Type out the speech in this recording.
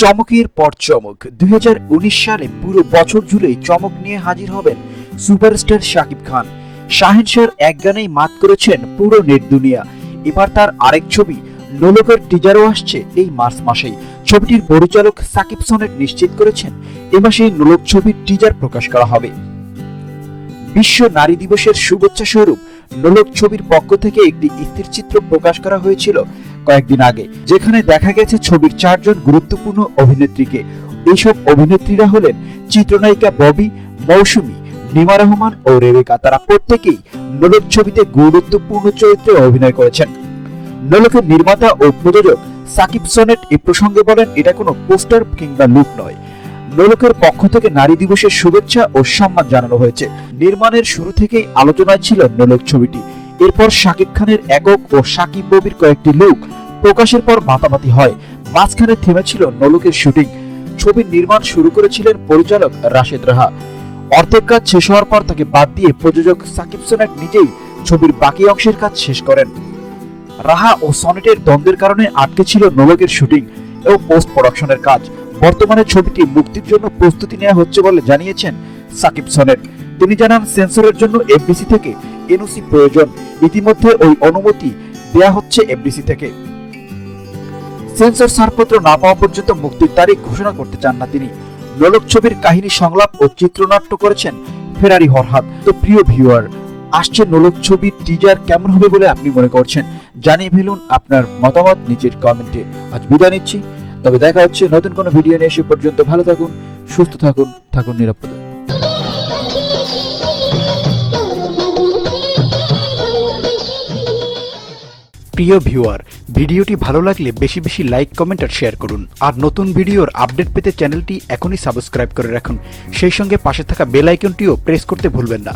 চমকের পর চমক 2019 সালে পুরো বছর জুড়েই চমক নিয়ে হাজির হবেন সুপারস্টার শাকিব খান। শাহেনশাহর এক গানেই মাত করেছেন পুরো নেট দুনিয়া। এবার তার আরেক ছবি নোলকের টিজারও আসছে এই মার্চ মাসেই। ছবিটির পরিচালক সাকিব সনেট নিশ্চিত করেছেন এ মাসেই নোলক ছবির টিজার প্রকাশ করা হবে। বিশ্ব নারী দিবসের শুভেচ্ছা স্বরূপ নোলক ছবির পক্ষ থেকে একটি স্থিরচিত্র প্রকাশ করা হয়েছিল কয়েকদিন আগে, যেখানে দেখা গেছে ছবির 4 জন গুরুত্বপূর্ণ অভিনেত্রীকে। এইসব অভিনেত্রীরা হলেন চিত্রনায়িকা ববি, মৌসুমী, নিমা রহমান ও রেবেকা। তারা প্রত্যেকেই নোলক ছবিতে গুরুত্বপূর্ণ চরিত্রে অভিনয় করেছেন। নোলকের নির্মাতা ও প্রযোজক সাকিব সনেট এ প্রসঙ্গে বলেন, এটা কোনো পোস্টার কিংবা লুক নয়। নোলকের পক্ষ থেকে নারী দিবসের শুভেচ্ছা ও সম্মান জানানো হয়েছে। নির্মাণের শুরু থেকেই আলোচনায় ছিল নোলক ছবিটি। এরপর শাকিব খানের একক ও সাকিব ববির কয়েকটি লুক প্রকাশের পর মাতামাতি হয়। মাঝখানে থেমেছিল নোলকের শুটিং। ছবির নির্মাণ শুরু করেছিলেন পরিচালক রাশেদ রাহা। অর্ধেক কাজ শেষ হওয়ার পর তাকে বাদ দিয়ে প্রযোজক সাকিব সনেট নিজেই ছবির বাকি অংশের কাজ শেষ করেন। রাহা ও সনেটের দ্বন্দ্বের কারণে আটকে ছিল নোলকের শুটিং ও পোস্ট প্রোডাকশনের কাজ। বর্তমানে ছবিটি মুক্তির জন্য প্রস্তুতি নেওয়া হচ্ছে বলে জানিয়েছেন সাকিব সনেট। তিনি জানান, সেন্সরের জন্য এফডিসি থেকে এনওসি প্রয়োজন। ইতিমধ্যে ওই অনুমতি দেয়া হচ্ছে এফডিসি থেকে। সেন্সর ছাড়পত্র না পাওয়া পর্যন্ত মুক্তির তারিখ ঘোষণা করতে চান না তিনি। নোলক ছবির কাহিনী সংলাপ ও চিত্রনাট্য করেছেন ফেরারি হরহাত। তো প্রিয় ভিউয়ার, আসছে নোলক ছবির টিজার কেমন হবে বলে আপনি মনে করছেন? জানিয়ে ফেলুন আপনার মতামত নিচের কমেন্টে। আজ বিদায় নিচ্ছি, তবে দেখা হচ্ছে নতুন কোনো ভিডিও নিয়ে। সে পর্যন্ত ভালো থাকুন, সুস্থ থাকুন, থাকুন নিরাপদে। প্রিয় ভিউয়ার, ভিডিওটি ভালো লাগলে বেশি বেশি লাইক, কমেন্ট আর শেয়ার করুন। আর নতুন ভিডিওর আপডেট পেতে চ্যানেলটি এখনই সাবস্ক্রাইব করে রাখুন। সেই সঙ্গে পাশে থাকা বেল আইকনটিও প্রেস করতে ভুলবেন না।